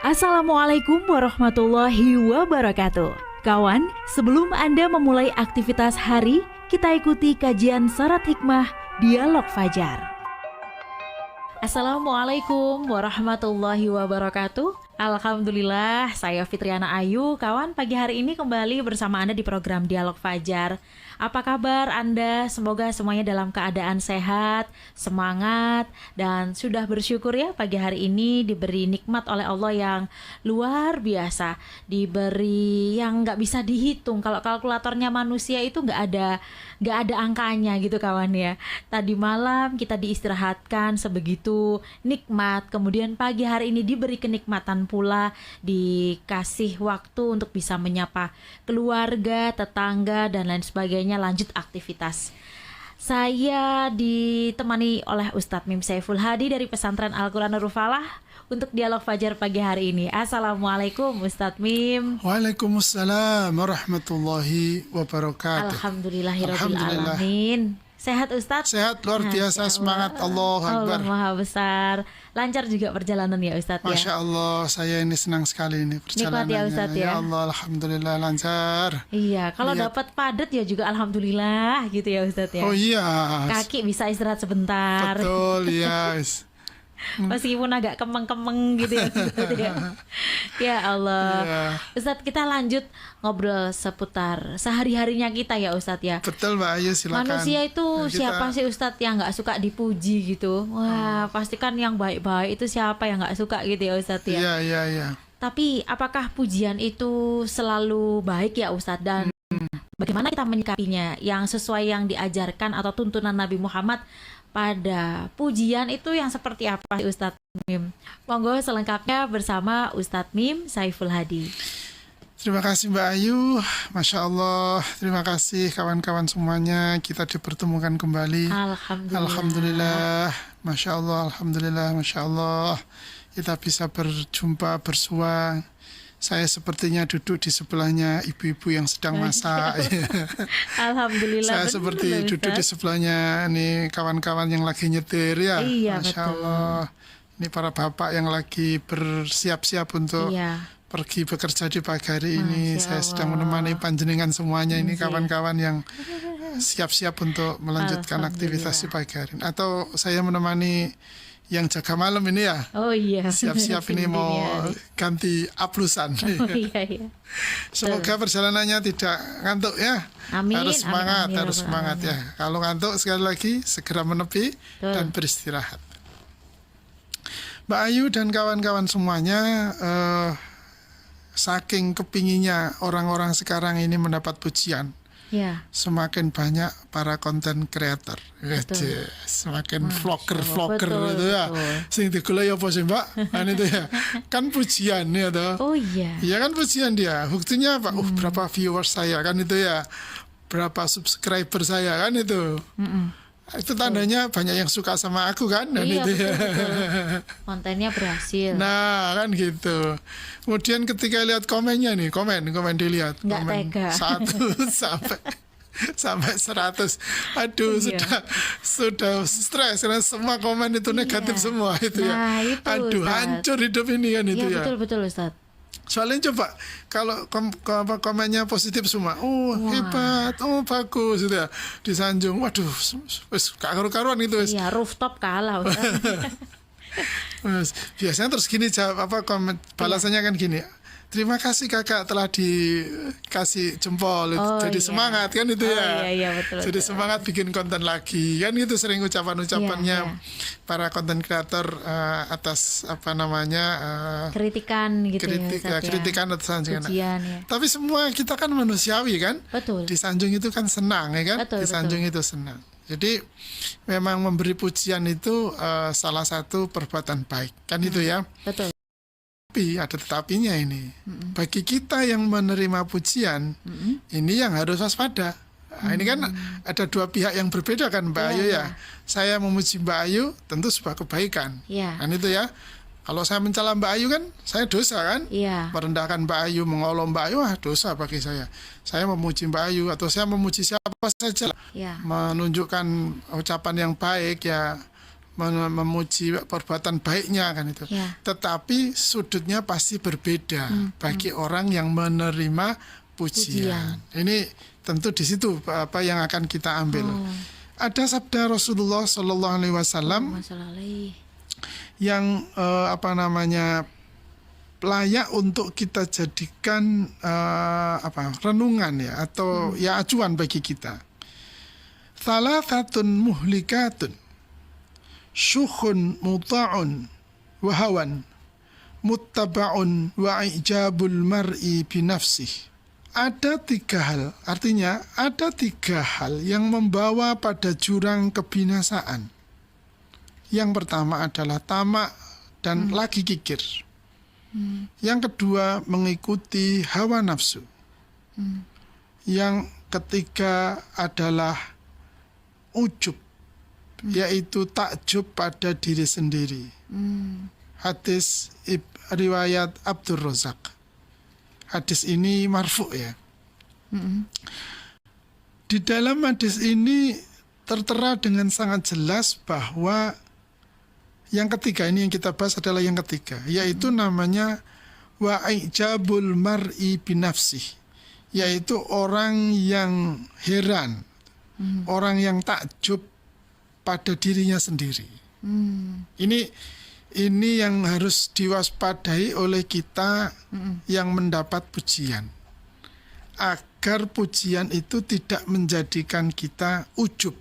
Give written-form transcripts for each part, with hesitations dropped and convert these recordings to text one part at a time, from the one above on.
Assalamualaikum warahmatullahi wabarakatuh. Kawan, sebelum Anda memulai aktivitas hari, kita ikuti kajian Syarat Hikmah Dialog Fajar. Assalamualaikum warahmatullahi wabarakatuh. Alhamdulillah, saya Fitriana Ayu. Kawan, pagi hari ini kembali bersama Anda di program Dialog Fajar. Apa kabar Anda? Semoga semuanya dalam keadaan sehat, semangat, dan sudah bersyukur ya pagi hari ini diberi nikmat oleh Allah yang luar biasa. Diberi yang nggak bisa dihitung. Kalau kalkulatornya manusia itu nggak ada angkanya gitu kawan ya. Tadi malam kita diistirahatkan sebegitu nikmat. Kemudian pagi hari ini diberi kenikmatan pula, dikasih waktu untuk bisa menyapa keluarga, tetangga, dan lain sebagainya, lanjut aktivitas. Saya ditemani oleh Ustadz Mim Saiful Hadi dari Pesantren Al-Quran Nurul Falah untuk Dialog Fajar pagi hari ini. Assalamualaikum Ustadz Mim. Waalaikumsalam warahmatullahi wabarakatuh. Alhamdulillahirabbil alamin. Sehat Ustadz? Sehat, luar biasa, semangat. Allahu Akbar. Allah Maha Besar. Lancar juga perjalanan ya Ustadz ya? Masya Allah, saya ini senang sekali ini perjalanannya. Nikmat ya Ustadz ya? Ya Allah, Alhamdulillah lancar. Iya, kalau dapat padat ya juga Alhamdulillah gitu ya Ustadz ya? Oh iya. Kaki bisa istirahat sebentar. Betul, yes. Meskipun agak kemeng-kemeng gitu ya Ustadz ya. Ya Allah. Iya. Ustadz, kita lanjut ngobrol seputar sehari-harinya kita ya Ustadz ya. Betul Mbak Ayu, silakan. Manusia itu siapa sih Ustadz yang gak suka dipuji gitu? Wah, pastikan yang baik-baik itu siapa yang gak suka gitu ya Ustadz ya. Iya. Tapi apakah pujian itu selalu baik ya Ustadz? Dan bagaimana kita menyikapinya yang sesuai yang diajarkan atau tuntunan Nabi Muhammad pada pujian itu yang seperti apa Ustadz Mim? Monggo selengkapnya bersama Ustadz Mim Saiful Hadi. Terima kasih Mbak Ayu, Masya Allah. Terima kasih kawan-kawan semuanya. Kita dipertemukan kembali. Alhamdulillah. Masya Allah, Alhamdulillah, Masya Allah. Kita bisa berjumpa, bersua. Saya sepertinya duduk di sebelahnya ibu-ibu yang sedang masak. Alhamdulillah. Saya seperti duduk di sebelahnya nih kawan-kawan yang lagi nyetir ya. Iya, Masya betul. Allah. Ini para bapak yang lagi bersiap-siap untuk pergi bekerja di pagi hari ini. Saya sedang menemani panjenengan semuanya ini kawan-kawan yang siap-siap untuk melanjutkan aktivitas di pagi hari ini. Atau saya menemani yang jaga malam ini ya. Oh iya. Siap-siap ini mau ganti aplusan. Oh iya. Semoga perjalanannya tidak ngantuk ya. Amin. Harus semangat, amin, harus semangat ya. Kalau ngantuk sekali lagi segera menepi dan beristirahat. Mbak Ayu dan kawan-kawan semuanya, saking kepinginnya orang-orang sekarang ini mendapat pujian. Ya. Semakin banyak para konten creator, semakin vlogger itu ya. Sing digoleki apa sih Mbak? Kan itu ya. Kan pujian ya toh. Oh iya. Iya kan pujian dia. Buktinya apa? Berapa viewers saya kan itu ya. Berapa subscriber saya kan itu. Itu tandanya banyak yang suka sama aku kan, dan Iya, itu ya. Kontennya berhasil. Nah kan gitu. Kemudian ketika lihat komennya nih, komen dilihat. Nggak Komen tega. 1 sampai 100. Aduh, sudah stres karena semua komen itu negatif semua itu Nah, ya. itu, Aduh, Ustaz. hancur hidup ini kan itu ya. Betul Ustadz. Soalnya coba kalau komennya positif semua, hebat, bagus gitu ya, disanjung, waduh, wes karuan itu wes. Iya, rooftop kalah Ustaz. Biasanya terus gini jawab komen balasannya kan gini. Terima kasih kakak telah dikasih jempol, jadi semangat kan itu ya. Iya, betul. Jadi semangat bikin konten lagi kan itu sering ucapannya para konten kreator atas kritikan gitu kritikan atau sanjungan. Pujian, ya. Tapi semua kita kan manusiawi kan. Betul. Disanjung itu kan senang ya kan. Disanjung itu senang. Jadi memang memberi pujian itu salah satu perbuatan baik kan itu ya. Betul. Tapi ada tetapinya ini. Bagi kita yang menerima pujian, ini yang harus waspada. Nah, ini kan ada dua pihak yang berbeda kan Mbak Ayu ya. Saya memuji Mbak Ayu tentu sebuah kebaikan. Kan itu ya. Kalau saya mencela Mbak Ayu kan saya dosa kan. Merendahkan Mbak Ayu, mengolok Mbak Ayu, dosa bagi saya. Saya memuji Mbak Ayu atau saya memuji siapa saja, menunjukkan ucapan yang baik ya, memuji perbuatan baiknya kan itu. Ya. Tetapi sudutnya pasti berbeda bagi orang yang menerima pujian. Ini tentu di situ apa yang akan kita ambil. Ada sabda Rasulullah Shallallahu Alaihi Wasallam yang layak untuk kita jadikan renungan ya atau ya acuan bagi kita. Thalathatun muhlikatun syukhun muta'un wa hawan muttaba'un wa ijabul mar'i binafsih. Ada 3 hal, artinya ada 3 hal yang membawa pada jurang kebinasaan. Yang pertama adalah tamak dan lagi kikir. Yang kedua mengikuti hawa nafsu. Yang ketiga adalah ujub, yaitu takjub pada diri sendiri. Hadis riwayat Abdur Razak. Hadis ini marfu ya. Di dalam hadis ini tertera dengan sangat jelas bahwa yang ketiga ini yang kita bahas adalah yang ketiga, yaitu namanya wa ijabul mar'i binafsih, yaitu orang yang heran, orang yang takjub pada dirinya sendiri. Ini yang harus diwaspadai oleh kita yang mendapat pujian, agar pujian itu tidak menjadikan kita ujub.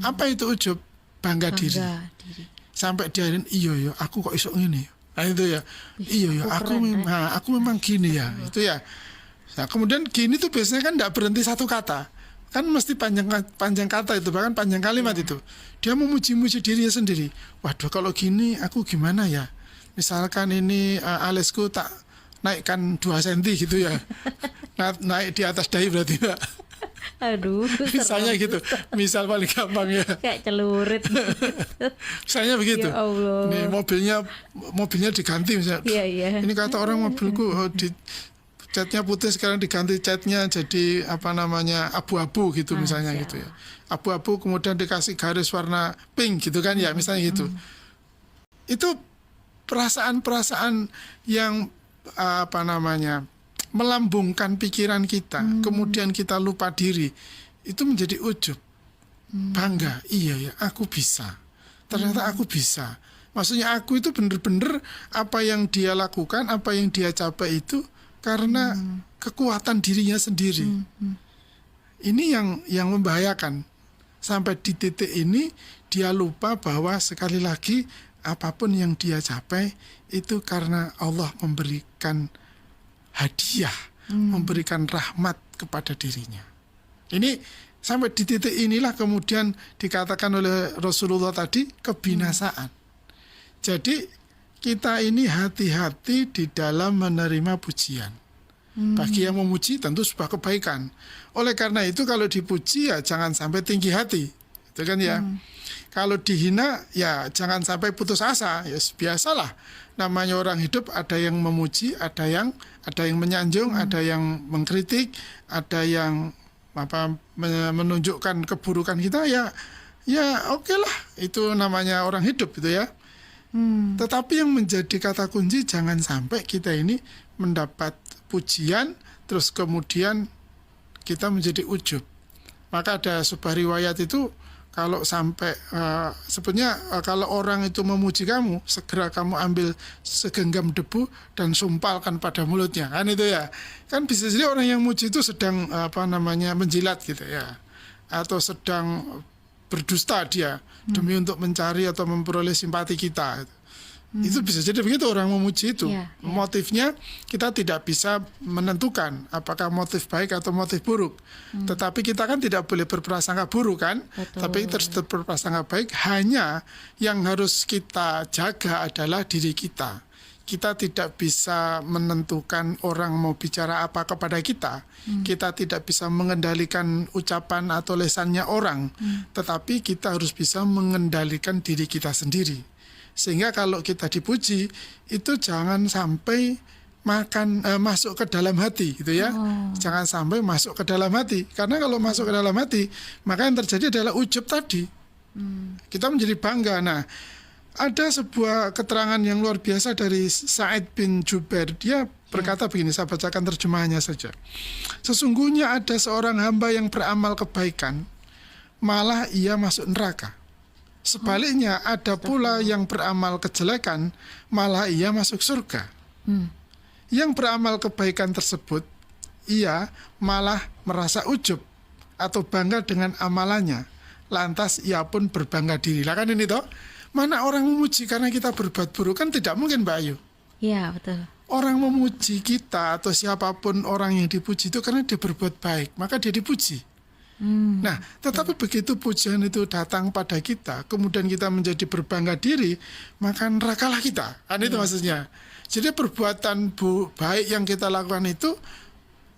Apa itu ujub? Bangga diri. Sampai diarin iya aku kok iso ngene. Nah itu ya. Iya aku memang gini ya. Itu ya. Nah, kemudian gini tuh biasanya kan tidak berhenti satu kata. Kan mesti panjang kata itu, bahkan panjang kalimat itu. Dia memuji-muji dirinya sendiri. Waduh kalau gini aku gimana ya? Misalkan ini alisku tak naikkan 2 cm gitu ya. Naik di atas dahi berarti Mbak. Aduh, Misalnya gitu. Misal paling gampang ya. Kayak celurit. Misalnya begitu. Ya Allah. Nih mobilnya diganti misalnya. Iya. Ini kata orang mobilku catnya putih sekarang diganti catnya jadi abu-abu gitu misalnya gitu ya. Abu-abu kemudian dikasih garis warna pink gitu kan ya misalnya gitu. Itu perasaan-perasaan yang melambungkan pikiran kita, kemudian kita lupa diri, itu menjadi ujub, bangga, iya ya aku bisa, ternyata aku bisa. Maksudnya aku itu benar-benar apa yang dia lakukan, apa yang dia capai itu karena kekuatan dirinya sendiri. Ini yang membahayakan. Sampai di titik ini dia lupa bahwa sekali lagi apapun yang dia capai itu karena Allah memberikan hadiah, memberikan rahmat kepada dirinya. Ini sampai di titik inilah kemudian dikatakan oleh Rasulullah tadi kebinasaan. Jadi kita ini hati-hati di dalam menerima pujian. Bagi yang memuji tentu sebuah kebaikan. Oleh karena itu kalau dipuji ya jangan sampai tinggi hati. Itu kan ya. Kalau dihina ya jangan sampai putus asa. Ya biasalah. Namanya orang hidup ada yang memuji, ada yang menyanjung, ada yang mengkritik, ada yang menunjukkan keburukan kita ya oke lah. Itu namanya orang hidup gitu ya. Tetapi yang menjadi kata kunci jangan sampai kita ini mendapat pujian terus kemudian kita menjadi ujub. Maka ada sebuah riwayat itu kalau sampai sebenarnya kalau orang itu memuji kamu, segera kamu ambil segenggam debu dan sumpalkan pada mulutnya. Kan itu ya. Kan bisa jadi orang yang muji itu sedang menjilat gitu ya. Atau sedang berdusta dia demi untuk mencari atau memperoleh simpati kita. Itu bisa jadi begitu orang memuji itu. Motifnya kita tidak bisa menentukan apakah motif baik atau motif buruk. Tetapi kita kan tidak boleh berprasangka buruk kan. Betul. Tapi terus berprasangka baik. Hanya yang harus kita jaga adalah diri kita. Kita tidak bisa menentukan orang mau bicara apa kepada kita. Kita tidak bisa mengendalikan ucapan atau lesannya orang. Tetapi kita harus bisa mengendalikan diri kita sendiri. Sehingga kalau kita dipuji, itu jangan sampai masuk ke dalam hati gitu ya. Jangan sampai masuk ke dalam hati. Karena kalau masuk ke dalam hati, maka yang terjadi adalah ujub tadi. Kita menjadi bangga. Nah, ada sebuah keterangan yang luar biasa dari Sa'id bin Jubair. Dia berkata begini, saya bacakan terjemahannya saja. Sesungguhnya ada seorang hamba yang beramal kebaikan, malah ia masuk neraka. Sebaliknya ada pula yang beramal kejelekan, malah ia masuk surga. Yang beramal kebaikan tersebut, ia malah merasa ujub atau bangga dengan amalannya. Lantas ia pun berbangga diri. Lah kan ini toh, mana orang memuji karena kita berbuat buruk, kan tidak mungkin Mbak Ayu. Iya, betul. Orang memuji kita atau siapapun orang yang dipuji itu karena dia berbuat baik, maka dia dipuji. Nah, tetapi begitu pujian itu datang pada kita, kemudian kita menjadi berbangga diri, maka nerakalah kita. Kan itu maksudnya. Jadi perbuatan baik yang kita lakukan itu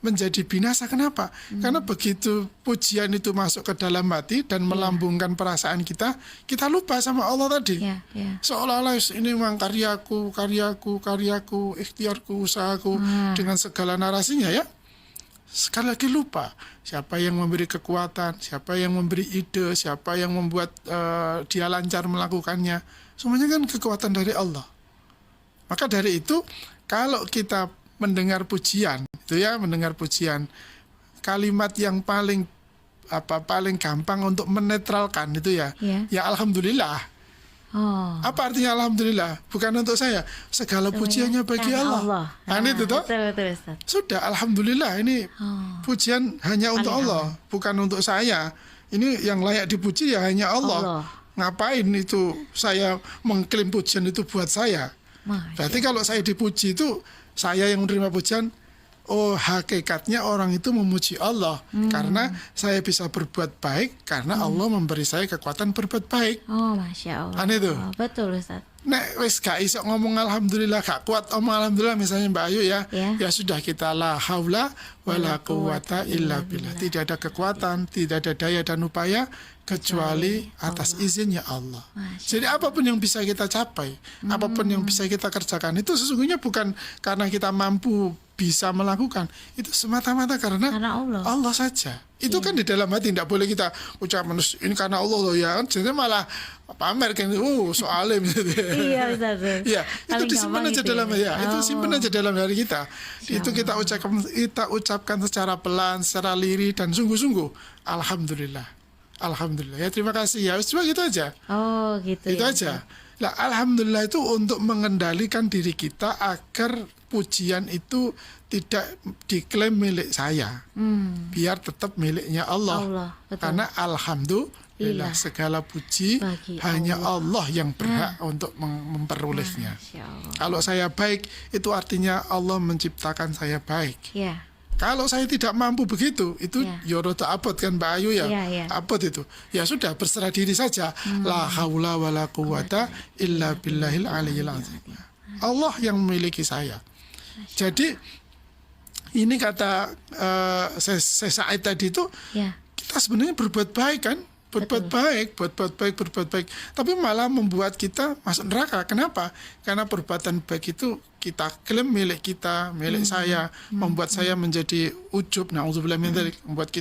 menjadi binasa. Kenapa? Karena begitu pujian itu masuk ke dalam hati dan melambungkan perasaan kita, kita lupa sama Allah tadi. Seolah-olah ini memang karyaku, ikhtiarku, usahaku, dengan segala narasinya ya. Sekali lagi lupa siapa yang memberi kekuatan, siapa yang memberi ide, siapa yang membuat dia lancar melakukannya. Semuanya kan kekuatan dari Allah. Maka dari itu, kalau kita mendengar pujian, itu ya, mendengar pujian, kalimat yang paling gampang untuk menetralkan itu ya alhamdulillah. Apa artinya alhamdulillah? Bukan untuk saya, segala pujiannya bagi Allah. Nah, itu toh. Betul, Ustaz. Sudah, alhamdulillah, ini pujian hanya untuk Allah, bukan untuk saya. Ini yang layak dipuji ya hanya Allah. Ngapain itu saya mengklaim pujian itu buat saya? Berarti kalau saya dipuji itu saya yang menerima pujian. Oh, hakikatnya orang itu memuji Allah karena saya bisa berbuat baik karena Allah memberi saya kekuatan berbuat baik. Oh, Masya Allah. Itu. Betul, Ustaz. Nek wis gak iso ngomong alhamdulillah, gak kuat ngomong alhamdulillah misalnya Mbak Ayu ya sudah, kita la haula wala quwata illa billah. Tidak ada kekuatan, tidak ada daya dan upaya kecuali atas izinnya Allah. Jadi apapun yang bisa kita capai, apapun yang bisa kita kerjakan, itu sesungguhnya bukan karena kita mampu bisa melakukan, itu semata-mata karena Allah saja. Itu kan di dalam hati, tidak boleh kita ucapkan ini karena Allah loh ya. Jadi malah pamer kan, soalnya Iya, Ustaz. Iya, itu disimpan aja dalam itu simpan aja dalam diri kita. Itu kita ucapkan secara pelan, secara lirih dan sungguh-sungguh. Alhamdulillah. Alhamdulillah. Ya, terima kasih ya. Cuma gitu aja. Oh, gitu. Itu aja. Nah, alhamdulillah itu untuk mengendalikan diri kita agar pujian itu tidak diklaim milik saya. Biar tetap miliknya Allah. Karena alhamdulillah segala puji bagi hanya Allah yang berhak untuk memperolehnya. Kalau saya baik, itu artinya Allah menciptakan saya baik. Kalau saya tidak mampu begitu, itu yoroto abot kan Mbak Ayu ya, abot itu. Ya sudah, berserah diri saja. La haula wala quwata illa billahil aliyyil azim. Allah yang memiliki saya. Jadi ini kata Sa'id tadi itu, kita sebenarnya berbuat baik kan, berbuat baik, tapi malah membuat kita masuk neraka. Kenapa? Karena perbuatan baik itu kita klaim milik kita, milik saya, membuat saya menjadi ujub. Na'udzubillah min dzalik, membuat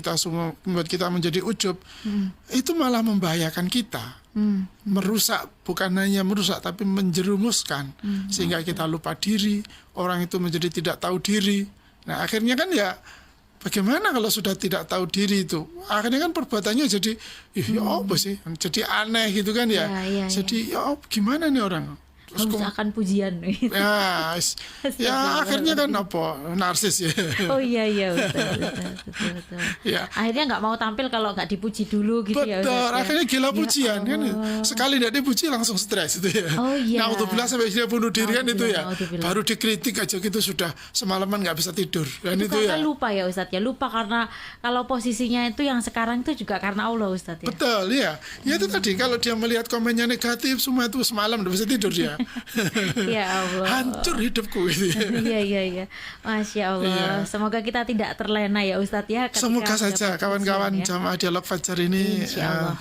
kita menjadi ujub. Itu malah membahayakan kita. Merusak, bukan hanya merusak tapi menjerumuskan, sehingga kita lupa diri, orang itu menjadi tidak tahu diri. Nah, akhirnya kan ya bagaimana kalau sudah tidak tahu diri itu? Akhirnya kan perbuatannya jadi ya apa sih? Jadi aneh gitu kan ya. Jadi ya gimana nih orang? Merusakan pujian. Ya akhirnya kan apa? Narsis ya. Oh iya betul. Ya. Akhirnya nggak mau tampil kalau nggak dipuji dulu gitu. Betul, ya. Akhirnya gila pujian kan. Sekali tidak dipuji langsung stres itu ya. Oh iya. Nah, untuk bilang sampai dia bunuh diri kan itu ya. Baru dikritik aja gitu sudah semalaman nggak bisa tidur. Kan itu ya. Lupa ya Ustadz ya. Lupa karena kalau posisinya itu yang sekarang itu juga karena Allah Ustadz ya. Betul ya. Ya itu tadi, kalau dia melihat komennya negatif semua itu semalam nggak bisa tidur dia. Ya Allah, hancur hidupku gitu ya. Iya. Masya Allah. Semoga kita tidak terlena ya Ustadz ya. Semoga saja kawan-kawan jamaah Dialog Fajar ini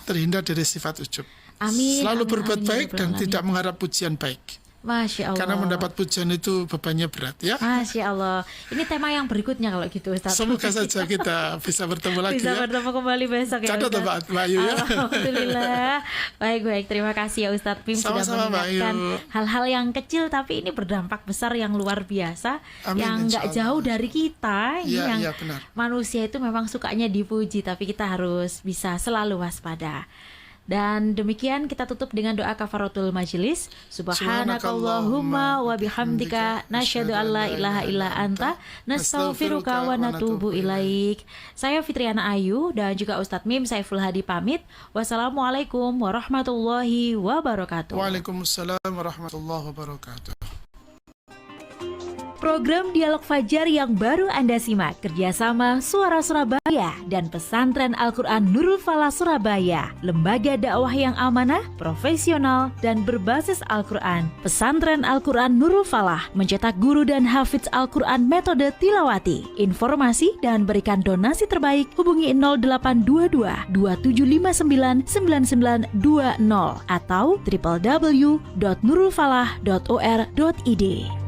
terhindar dari sifat ujub. Amin. Selalu berbuat baik dan tidak mengharap pujian baik. Masya Allah. Karena mendapat pujian itu bebannya berat ya. Masya Allah. Ini tema yang berikutnya kalau gitu Ustaz. Semoga saja kita bisa bertemu lagi Bisa ya. bertemu kembali besok ya Catat Ustaz. Mbak Ayu ya. Alhamdulillah. Baik, terima kasih ya Ustadz Pim sudah Sama-sama, Mbak mengingatkan Ayu. hal-hal yang kecil tapi ini berdampak besar yang luar biasa. Amin, yang nggak insya jauh Allah. dari kita. Ini Iya, yang iya, benar. manusia itu memang sukanya dipuji, tapi kita harus bisa selalu waspada. Dan demikian kita tutup dengan doa kafaratul majelis. Subhanakallahumma wa bihamdika nasyhadu an la ilaha illa anta nastaghfiruka wa natubu ilaik. Saya Fitriana Ayu dan juga Ustadz Mim Saiful Hadi pamit. Wassalamualaikum warahmatullahi wabarakatuh. Waalaikumsalam warahmatullahi wabarakatuh. Program Dialog Fajar yang baru Anda simak kerjasama Suara Surabaya dan Pesantren Al-Quran Nurul Falah Surabaya, lembaga dakwah yang amanah, profesional, dan berbasis Al-Quran. Pesantren Al-Quran Nurul Falah mencetak guru dan hafidz Al-Quran metode tilawati. Informasi dan berikan donasi terbaik hubungi 0822 2759 9920 atau www.nurulfalah.or.id.